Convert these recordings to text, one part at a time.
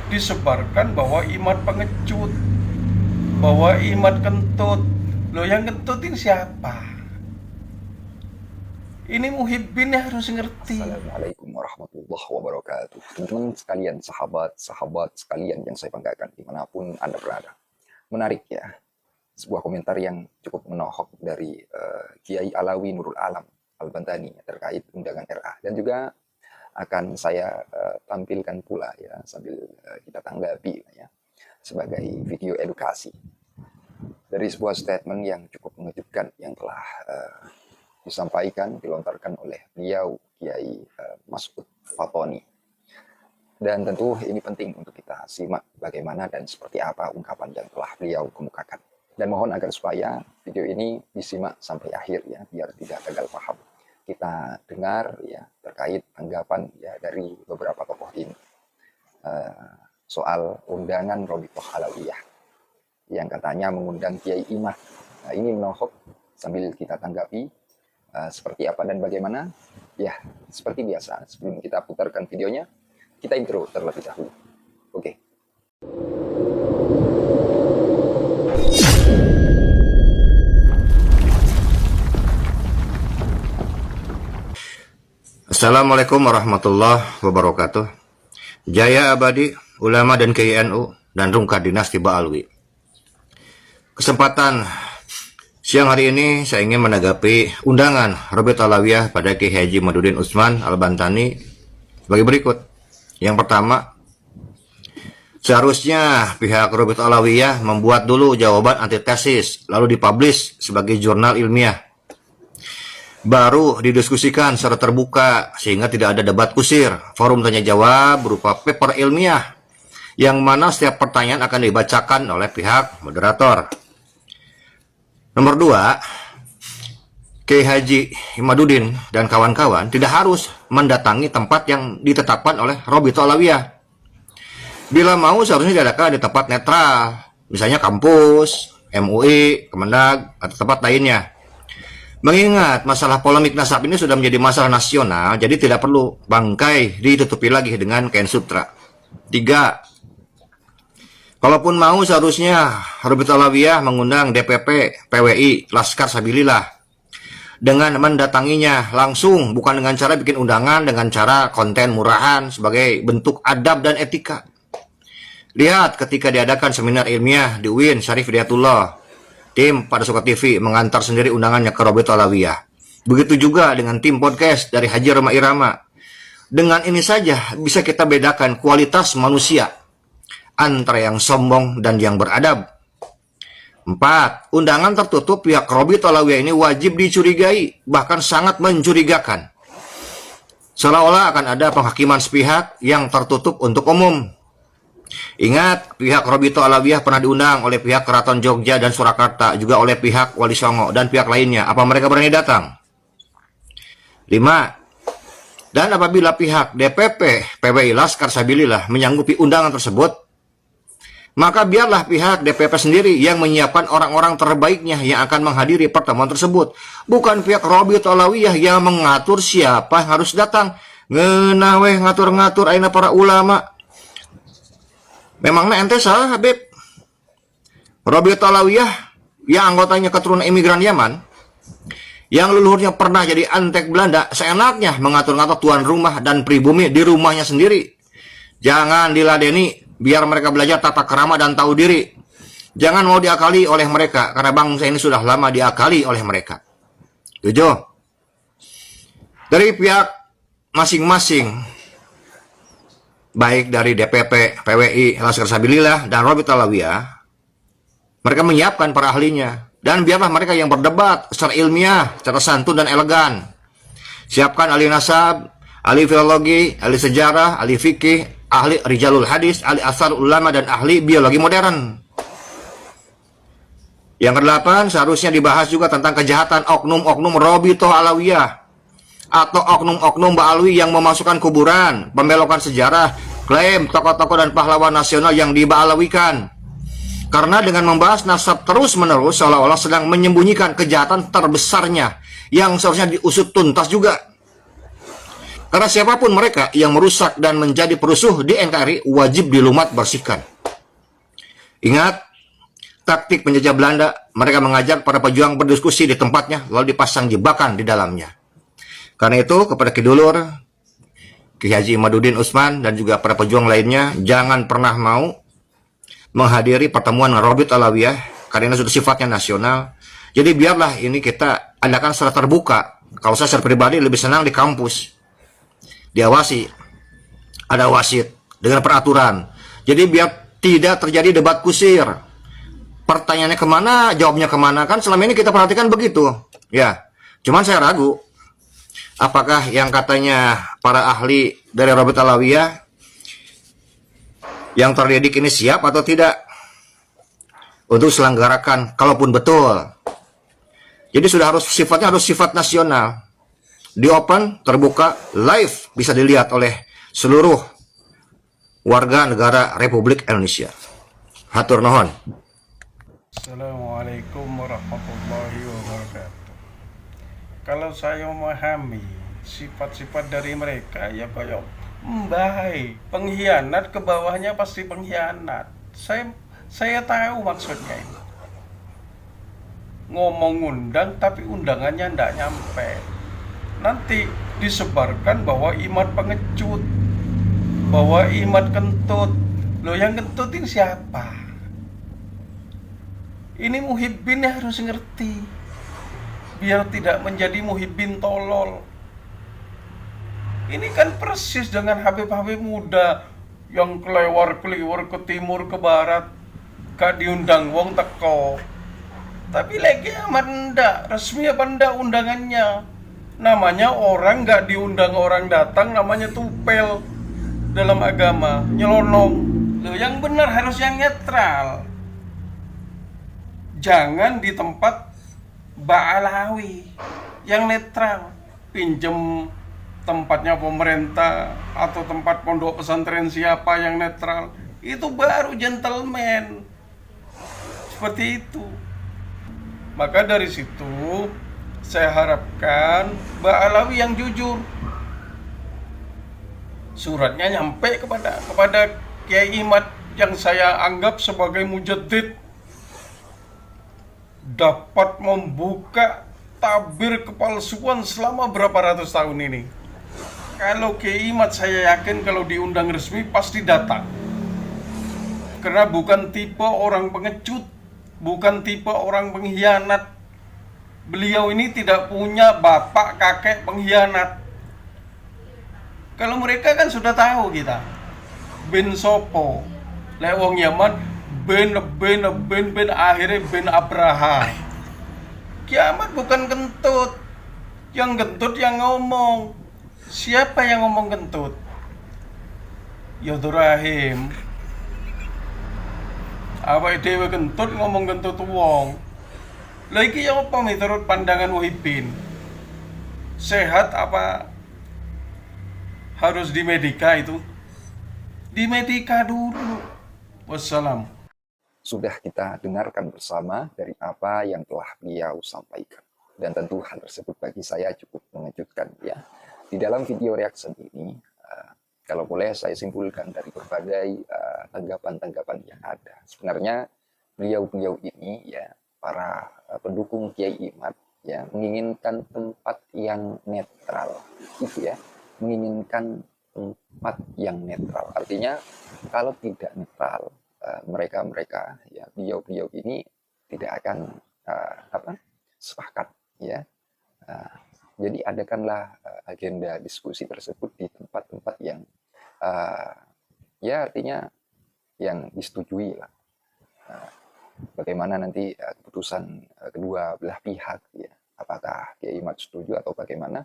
disebarkan bahwa Imat pengecut, bahwa Imat kentut. Loh, yang kentutin siapa? Ini Muhibbin harus ngerti. Assalamualaikum warahmatullahi wabarakatuh. Teman-teman sekalian, sahabat-sahabat sekalian yang saya banggakan dimanapun Anda berada. Menarik ya, sebuah komentar yang cukup menohok dari Kiai Alawi Nurul Alam Al-Bantani terkait undangan RA. Dan juga akan saya tampilkan pula ya, sambil kita tanggapi ya, sebagai video edukasi. Dari sebuah statement yang cukup mengejutkan yang telah disampaikan, dilontarkan oleh beliau Kiai Mas'ud Fatoni. Dan tentu ini penting untuk kita simak bagaimana dan seperti apa ungkapan yang telah beliau kemukakan. Dan mohon agar supaya video ini disimak sampai akhir ya, biar tidak gagal paham. Kita dengar ya terkait tanggapan ya dari beberapa tokoh ini soal undangan Robitoh Alawiyah yang katanya mengundang Kiai Imah. Nah, ini menohok, sambil kita tanggapi seperti apa dan bagaimana. Ya, seperti biasa, sebelum kita putarkan videonya, kita intro terlebih dahulu. Oke. Assalamualaikum warahmatullahi wabarakatuh. Jaya abadi, ulama dan KNU, dan rungkat dinasti Ba'alwi. Kesempatan siang hari ini saya ingin menanggapi undangan Robitoh Alawiyah pada Kiai Haji Madudin Utsman Al-Bantani sebagai berikut. Yang pertama, seharusnya pihak Robitoh Alawiyah membuat dulu jawaban antitesis, lalu dipublish sebagai jurnal ilmiah. Baru didiskusikan secara terbuka sehingga tidak ada debat kusir, forum tanya jawab berupa paper ilmiah yang mana setiap pertanyaan akan dibacakan oleh pihak moderator. Nomor 2, Kiai Haji Madudin dan kawan-kawan tidak harus mendatangi tempat yang ditetapkan oleh Robitoh Alawiyah. Bila mau seharusnya diadakan di tempat netral, misalnya kampus, MUI, Kemendag, atau tempat lainnya. Mengingat masalah polemik nasab ini sudah menjadi masalah nasional, jadi tidak perlu bangkai ditutupi lagi dengan kain sutra. 3, kalaupun mau seharusnya Robitoh Alawiyah mengundang DPP, PWI, Laskar Sabilillah dengan mendatanginya langsung, bukan dengan cara bikin undangan dengan cara konten murahan sebagai bentuk adab dan etika. Lihat ketika diadakan seminar ilmiah di UIN Syarif Hidayatullah, tim pada Suka TV mengantar sendiri undangannya ke Robitoh Alawiyah. Begitu juga dengan tim podcast dari Haji Roma Irama. Dengan ini saja bisa kita bedakan kualitas manusia antara yang sombong dan yang beradab. 4, undangan tertutup pihak Robitoh Alawiyah ini wajib dicurigai, bahkan sangat mencurigakan. Seolah-olah akan ada penghakiman sepihak yang tertutup untuk umum. Ingat, pihak Robitoh Alawiyah pernah diundang oleh pihak Keraton Jogja dan Surakarta, juga oleh pihak Wali Songo dan pihak lainnya. Apa mereka berani datang? 5, dan apabila pihak DPP, PWI, Laskar Sabilillah menyanggupi undangan tersebut, maka biarlah pihak DPP sendiri yang menyiapkan orang-orang terbaiknya yang akan menghadiri pertemuan tersebut. Bukan pihak Robitoh Alawiyah yang mengatur siapa yang harus datang. Ngeunah weh ngatur-ngatur aina para ulama. Memangnya ente salah, Habib? Robitoh Alawiyah yang anggotanya keturunan imigran Yaman, yang leluhurnya pernah jadi antek Belanda, seenaknya mengatur-ngatur tuan rumah dan pribumi di rumahnya sendiri. Jangan diladeni, biar mereka belajar tata krama dan tahu diri. Jangan mau diakali oleh mereka, karena bangsa ini sudah lama diakali oleh mereka. 7, dari pihak masing-masing, baik dari DPP, PWI, Laskar Sabilillah, dan Robitoh Alawiyah, mereka menyiapkan para ahlinya. Dan biarlah mereka yang berdebat secara ilmiah, secara santun dan elegan. Siapkan ahli nasab, ahli filologi, ahli sejarah, ahli fikih, ahli rijalul hadis, ahli asar ulama, dan ahli biologi modern. Yang ke-8, seharusnya dibahas juga tentang kejahatan oknum-oknum Robitoh Alawiyah atau oknum-oknum Ba'alwi yang memasukkan kuburan, pembelokan sejarah, klaim tokoh-tokoh dan pahlawan nasional yang diba'alawikan. Karena dengan membahas nasab terus-menerus seolah-olah sedang menyembunyikan kejahatan terbesarnya yang seharusnya diusut tuntas juga. Karena siapapun mereka yang merusak dan menjadi perusuh di NKRI wajib dilumat bersihkan. Ingat, taktik penjajah Belanda, mereka mengajak para pejuang berdiskusi di tempatnya, lalu dipasang jebakan di dalamnya. Karena itu, kepada Kidulur, Ki Haji Imaduddin Utsman, dan juga para pejuang lainnya, jangan pernah mau menghadiri pertemuan Robit Alawiyah, karena sudah sifatnya nasional. Jadi biarlah ini kita adakan secara terbuka. Kalau saya secara pribadi lebih senang di kampus, diawasi, ada wasit dengan peraturan. Jadi biar tidak terjadi debat kusir. Pertanyaannya kemana, jawabnya kemana, kan selama ini kita perhatikan begitu. Ya, cuman saya ragu, apakah yang katanya para ahli dari Robit Alawiyah yang terdidik ini siap atau tidak untuk selenggarakan, kalaupun betul. Jadi sudah sifatnya harus sifat nasional. Di open, terbuka, live, bisa dilihat oleh seluruh warga negara Republik Indonesia. Hatur nuhun. Assalamualaikum warahmatullahi wabarakatuh. Kalau saya memahami sifat-sifat dari mereka, ya kayak mbahai, pengkhianat ke bawahnya pasti pengkhianat. Saya tahu maksudnya itu. Ngomong undang tapi undangannya ndak nyampe. Nanti disebarkan bahwa Imad pengecut, bahwa Imad kentut. Loh, yang kentut ini siapa? Ini Muhibbin harus ngerti, biar tidak menjadi Muhibbin tolol. Ini kan persis dengan Habib-Habib muda yang kelewar-keliwar ke timur ke barat, gak diundang wong teko. Tapi lagi amat ndak, resmi apa ndak undangannya. Namanya orang gak diundang orang datang, namanya tupel dalam agama, nyelonong. Loh, yang benar harus yang netral. Jangan di tempat Mbak Alawi yang netral, pinjem tempatnya pemerintah atau tempat pondok pesantren siapa yang netral, itu baru gentleman. Seperti itu. Maka dari situ saya harapkan Mbak Alawi yang jujur. Suratnya nyampe kepada Kiai Imad yang saya anggap sebagai mujaddid, dapat membuka tabir kepalsuan selama berapa ratus tahun ini. Kalau Kiai Imad saya yakin kalau diundang resmi pasti datang. Karena bukan tipe orang pengecut, bukan tipe orang pengkhianat. Beliau ini tidak punya bapak kakek pengkhianat. Kalau mereka kan sudah tahu kita. Ben Sopo, Lewong Yaman, Ben akhirnya Ben Abraha. Kiamat bukan kentut. Yang kentut yang ngomong. Siapa yang ngomong kentut? Yodurahim. Apa dewe kentut ngomong kentut wong. Lagi yang apa menurut pandangan Muhibbin? Sehat apa harus di medika itu? Di medika dulu. Wassalam. Sudah kita dengarkan bersama dari apa yang telah beliau sampaikan. Dan tentu hal tersebut bagi saya cukup mengejutkan ya. Di dalam video reaction ini, kalau boleh saya simpulkan dari berbagai tanggapan-tanggapan yang ada. Sebenarnya beliau-beliau ini ya, para pendukung Kiai Imad ya, menginginkan tempat yang netral. Itu ya, menginginkan tempat yang netral. Artinya kalau tidak netral, mereka ya, beliau ini tidak akan sepakat ya. Jadi adakanlah agenda diskusi tersebut di tempat-tempat yang ya artinya yang disetujui lah. Bagaimana nanti keputusan kedua belah pihak ya, apakah Kiai Imad setuju atau bagaimana,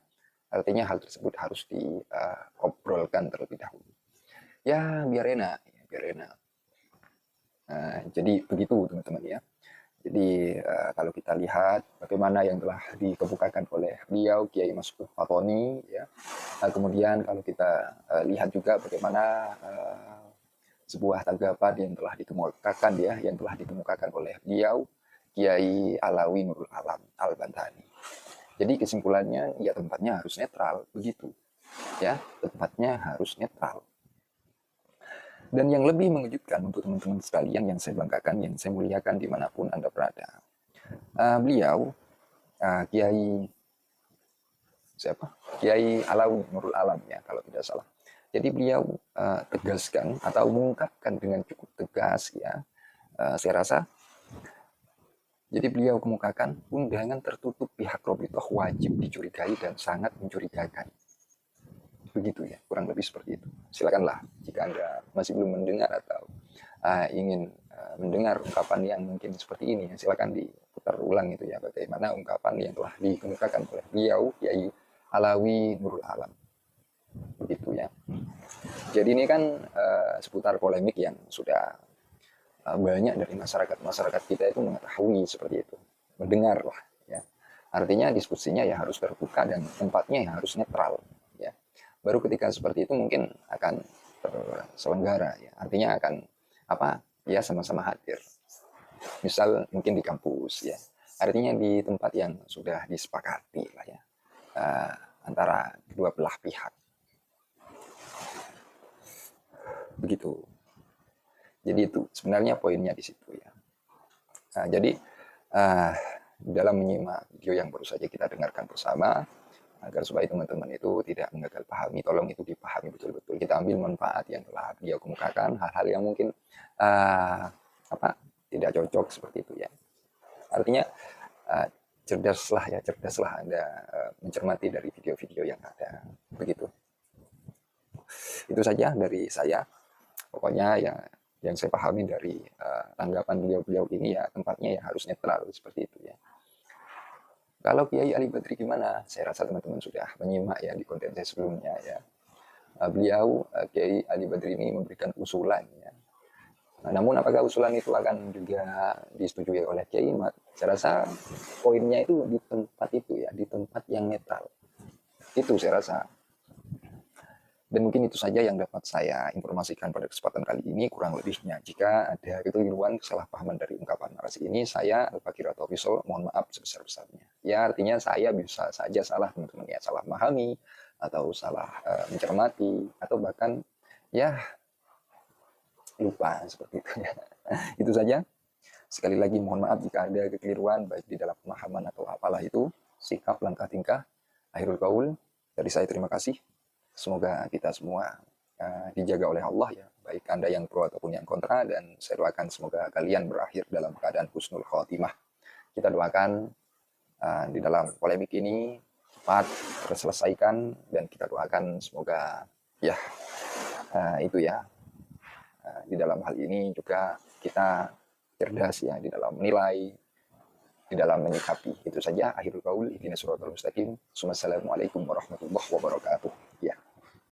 artinya hal tersebut harus diobrolkan terlebih dahulu ya, biar enak. Jadi begitu teman-teman ya. Jadi kalau kita lihat bagaimana yang telah dikemukakan oleh beliau Kiai Maskuh Fatoni ya, kemudian kalau kita lihat juga bagaimana sebuah tanggapan yang telah dikemukakan ya, yang telah dikemukakan oleh beliau Kiai Alawi Nurul Alam Al-Bantani. Jadi kesimpulannya ya tempatnya harus netral begitu. ya tempatnya harus netral. Dan yang lebih mengejutkan untuk teman-teman sekalian yang saya banggakan, yang saya muliakan dimanapun Anda berada, beliau Kiai siapa? Kiai Alawi Nurul Alam ya kalau tidak salah. Jadi beliau tegaskan atau mengungkapkan dengan cukup tegas ya, saya rasa. Jadi beliau kemukakan undangan tertutup pihak Robitoh wajib dicurigai dan sangat mencurigakan. Begitu ya, kurang lebih seperti itu. Silakanlah jika Anda masih belum mendengar atau ingin mendengar ungkapan yang mungkin seperti ini, silakan diputar ulang itu ya, bagaimana ungkapan yang telah dikemukakan oleh beliau Kiai Alawi Nurul Alam. Begitu ya. Jadi ini kan seputar polemik yang sudah banyak dari masyarakat kita itu mengetahui seperti itu, mendengar lah ya. Artinya diskusinya ya harus terbuka dan tempatnya ya harus netral ya. Baru ketika seperti itu mungkin akan terselenggara ya. Artinya akan ya sama-sama hadir. Misal mungkin di kampus ya. Artinya di tempat yang sudah disepakati lah ya, antara kedua belah pihak. Begitu. Jadi itu sebenarnya poinnya di situ ya. Jadi dalam menyimak video yang baru saja kita dengarkan bersama, agar supaya teman-teman itu tidak menggagal pahami, tolong itu dipahami betul-betul. Kita ambil manfaat yang telah beliau kemukakan, hal-hal yang mungkin tidak cocok seperti itu ya. Artinya cerdaslah Anda mencermati dari video-video yang ada. Begitu. Itu saja dari saya. Pokoknya ya yang saya pahami dari tanggapan beliau-beliau ini ya tempatnya ya harus netral seperti itu ya. Kalau Kiai Ali Badri gimana? Saya rasa teman-teman sudah menyimak ya di konten saya sebelumnya ya. Beliau Kiai Ali Badri ini memberikan usulan ya. Namun apakah usulan itu akan juga disetujui oleh Kiai Imad? Saya rasa poinnya itu di tempat itu ya, di tempat yang netral. Itu saya rasa. Dan mungkin itu saja yang dapat saya informasikan pada kesempatan kali ini. Kurang lebihnya, jika ada kekeliruan, kesalahpahaman dari ungkapan narasi ini, saya Al-Fakir atau Official mohon maaf sebesar-besarnya. Ya, artinya saya bisa saja salah teman-teman ya, salah memahami atau salah mencermati atau bahkan ya lupa seperti itu ya. Itu saja. Sekali lagi mohon maaf jika ada kekeliruan baik di dalam pemahaman atau apalah itu, sikap, langkah, tingkah. Akhirul qaul dari saya terima kasih. Semoga kita semua dijaga oleh Allah ya, baik Anda yang pro ataupun yang kontra, dan saya doakan semoga kalian berakhir dalam keadaan husnul khotimah. Kita doakan di dalam polemik ini cepat terselesaikan, dan kita doakan semoga ya itu ya, di dalam hal ini juga kita cerdas ya di dalam menilai, di dalam menyikapi. Itu saja akhirul qaul, ihdinas siratal mustaqim. Wassalamualaikum warahmatullahi wabarakatuh.